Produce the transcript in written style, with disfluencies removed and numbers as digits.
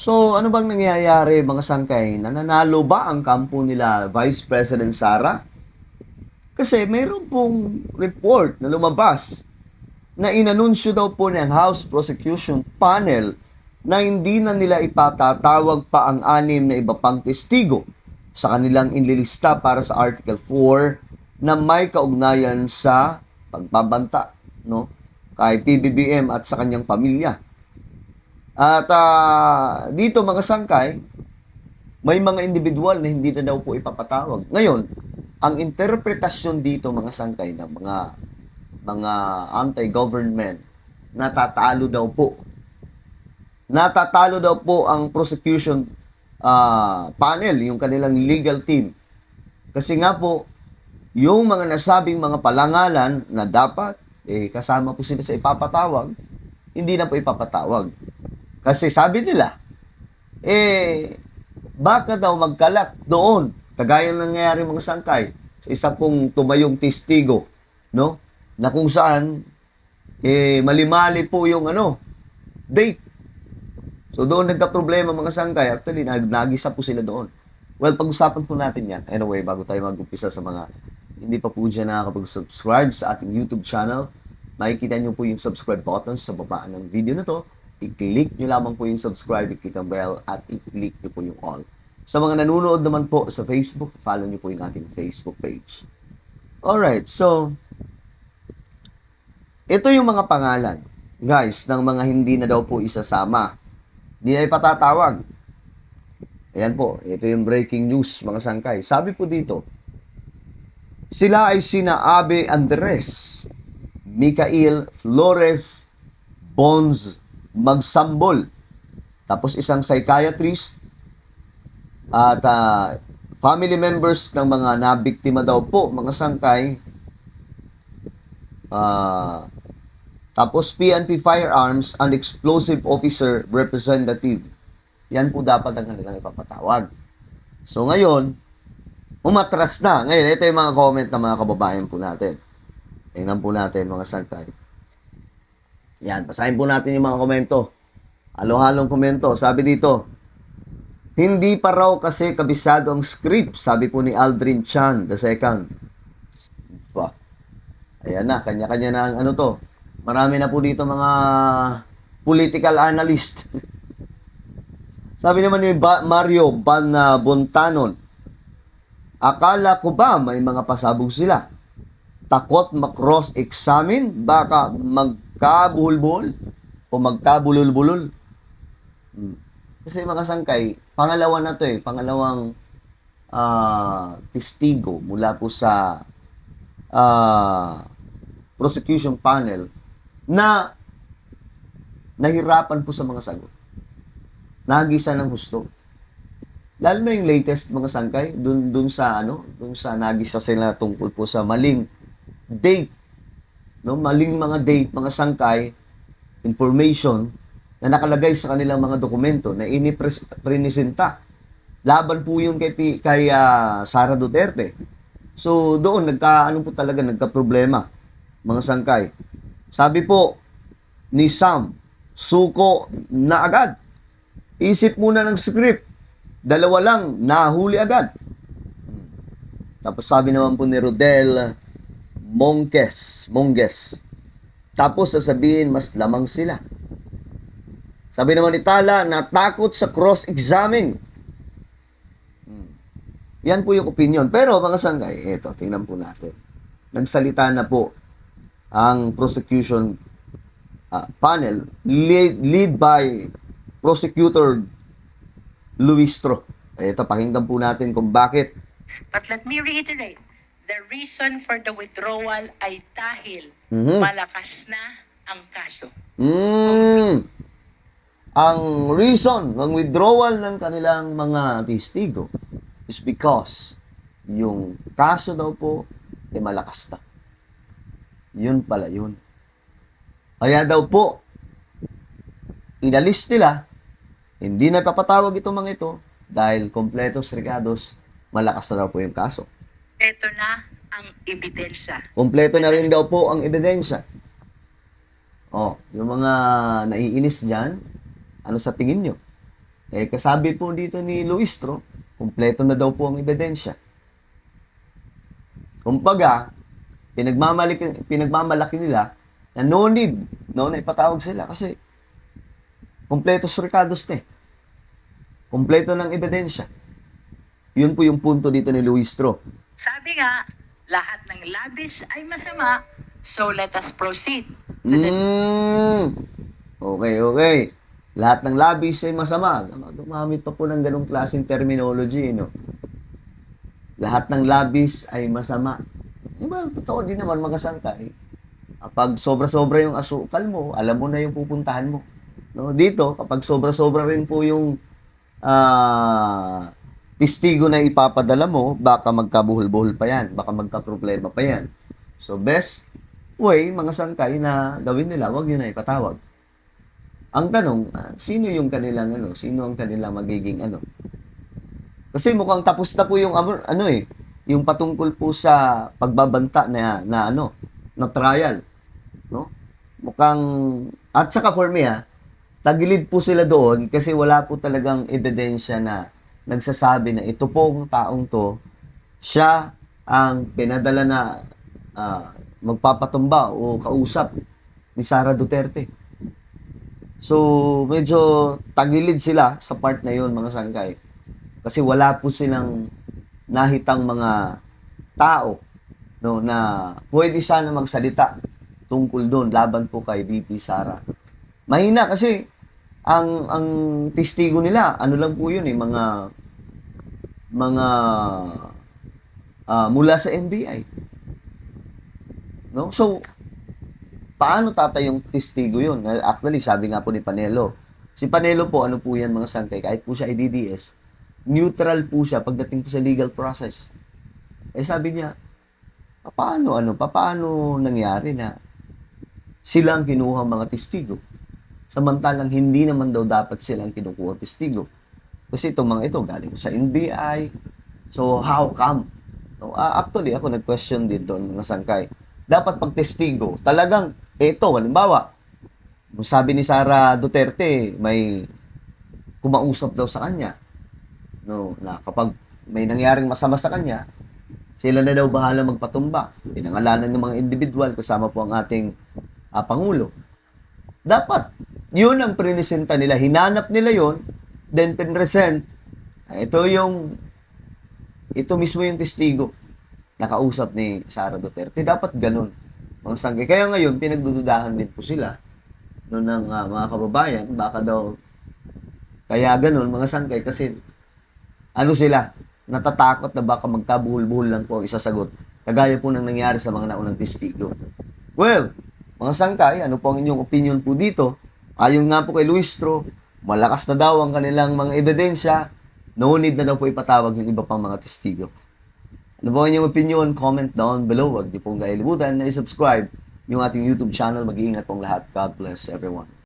So, ano bang nangyayari mga sangkay? Nananalo ba ang kampo nila Vice President Sara? Kasi mayroon pong report na lumabas na inanunsyo daw po ng House Prosecution Panel na hindi na nila ipatatawag pa ang anim na iba pang testigo sa kanilang inililista para sa Article 4 na may kaugnayan sa pagbabanta, no? Kay PBBM at sa kanyang pamilya. At dito mga sangkay, may mga individual na hindi na daw po ipapatawag. Ngayon, ang interpretasyon dito mga sangkay ng mga anti-government, natatalo daw po. Natatalo daw po ang prosecution panel, yung kanilang legal team. Kasi nga po, yung mga nasabing mga palangalan na dapat kasama po sila sa ipapatawag, hindi na po ipapatawag. Kasi sabi nila, baka daw magkalat doon, kagaya ng nangyayari mga sangkay, sa isa pong tumayong testigo, no? Na kung saan, mali-mali po yung date. So doon nagka-problema mga sangkay, actually, nagisa po sila doon. Well, pag-usapan po natin yan. Anyway, bago tayo mag-umpisa sa mga hindi pa po dyan nakakapag-subscribe sa ating YouTube channel, makikita nyo po yung subscribe button sa baba ng video na to. I-click nyo lamang po yung subscribe, i-click ang bell, at i-click nyo po yung all. Sa mga nanonood naman po sa Facebook, follow nyo po yung ating Facebook page. Alright, so, ito yung mga pangalan, guys, ng mga hindi na daw po isasama. Hindi na ipatatawag. Ayan po, ito yung breaking news, mga sangkay. Sabi po dito, sila ay sina Abe Andres, Micael Flores, Bonds Magsambol, tapos isang psychiatrist, at family members ng mga nabiktima daw po, mga sangkay, tapos PNP Firearms and Explosive Officer Representative. Yan po dapat ang kanilang ipapatawag. So ngayon, umatras na. Ngayon, ito yung mga comment ng mga kababayan po natin. Tingnan po natin mga sangkay. Yan, basahin po natin yung mga komento. Halo-halong komento. Sabi dito, hindi pa raw kasi kabisado ang script, sabi po ni Aldrin Chan, the second. Ba, ayan na, kanya-kanya na ang to. Marami na po dito mga political analyst. Sabi naman ni Mario Bontanon, akala ko ba may mga pasabog sila? Takot makross-examine? Baka magkabuhol-buhol? O magkabulol-bulol? Kasi mga sangkay, pangalawa na to pangalawang testigo mula po sa prosecution panel na nahirapan po sa mga sagot. Nagisa ng husto. Lalo na yung latest mga sangkay, dun sa nagisa sila tungkol po sa maling date, no? Maling mga date, mga sangkay, information na nakalagay sa kanilang mga dokumento na inipresenta. Laban po yun kay Sara Duterte. So doon nagka-problema mga sangkay. Sabi po ni Sam, suko na agad. Isip muna ng script. Dalawa lang, nahuli agad. Tapos sabi naman po ni Rodel Monges. Tapos sasabihin, mas lamang sila. Sabi naman ni Tala, natakot sa cross-examine. Yan po yung opinion. Pero mga sangkay, eto, tingnan po natin. Nagsalita na po ang prosecution panel lead by Prosecutor Luistro. Ito, pakinggan po natin kung bakit. But let me reiterate, the reason for the withdrawal ay dahil malakas na ang kaso. Ang reason ng withdrawal ng kanilang mga testigo is because yung kaso daw po ay malakas na. Yun pala yun. Kaya daw po, inalis nila, hindi na papatawag itong mga ito dahil kompletos regados, malakas na daw po yung kaso. Ito na ang ebidensya. Kompleto na rin daw po ang ebidensya. Yung mga naiinis dyan, ano sa tingin nyo? Kasabi po dito ni Luistro, kumpleto na daw po ang ebidensya. Kumbaga, pinagmamalaki nila na no need, no, na ipatawag sila kasi kumpletos recados na eh. Kumpleto ng ebidensya. Yun po yung punto dito ni Luistro. Sabi nga, lahat ng labis ay masama, so let us proceed to the Okay. Lahat ng labis ay masama. Gumamit pa po ng ganong klaseng terminology, no? Lahat ng labis ay masama. Diba, totoo din naman mga sangkay. Kapag sobra-sobra yung asukal mo, alam mo na yung pupuntahan mo. No? Dito, kapag sobra-sobra rin po yung testigo na ipapadala mo, baka magkabuhol-buhol pa yan. Baka magka-problema pa yan. So, best way, mga sangkay, na gawin nila, wag nyo na ipatawag. Ang tanong, sino yung kanilang sino ang kanilang magiging Kasi mukhang tapos na po yung yung patungkol po sa pagbabanta na trial, no? Mukhang at saka for me tagilid po sila doon kasi wala po talagang ebidensya na nagsasabi na ito pong taong to siya ang pinadala na magpapatumba o kausap ni Sara Duterte. So, medyo tagilid sila sa part na yun, mga sangkay. Kasi wala po silang nahitang mga tao no, na pwede sana magsalita tungkol doon, laban po kay VP Sara. Mahina kasi ang testigo nila, lang po yun mga mula sa NBI. No? So, paano tatayong testigo yun? Actually, sabi nga po ni Panelo. Si Panelo po, po yan mga sangkay, kahit po siya ay DDS, neutral po siya pagdating po sa legal process. Sabi niya, paano nangyari na sila ang kinuha mga testigo? Samantalang hindi naman daw dapat silang kinukuha testigo. Kasi itong mga ito, galing sa NBI. So, how come? So, actually, ako nag-question din doon, mga sangkay. Dapat pag testigo, talagang halimbawa, sabi ni Sara Duterte, may kumausap daw sa kanya. No, na kapag may nangyaring masama sa kanya, sila na daw bahala magpatumba. Pinangalanan ng mga individual kasama po ang ating Pangulo. Dapat, yun ang prinisenta nila. Hinanap nila yun, then pinresent. Ito mismo yung testigo. Nakausap ni Sara Duterte. Dapat ganun. Mga sangkay. Kaya ngayon, pinagdududahan din po sila ng mga kababayan. Baka daw, kaya ganun, mga sangkay. Kasi, sila, natatakot na baka magkabuhol-buhol lang po ang isasagot. Kagaya po nang nangyari sa mga naunang testigo. Well, mga sangkay, ano po ang inyong opinion po dito? Ayon nga po kay Luistro, malakas na daw ang kanilang mga ebidensya. No need na daw po ipatawag yung iba pang mga testigo. Ano po ang inyong opinion? Comment down below. Huwag niyo pong kailimutan na i-subscribe yung ating YouTube channel. Mag-iingat pong lahat. God bless everyone.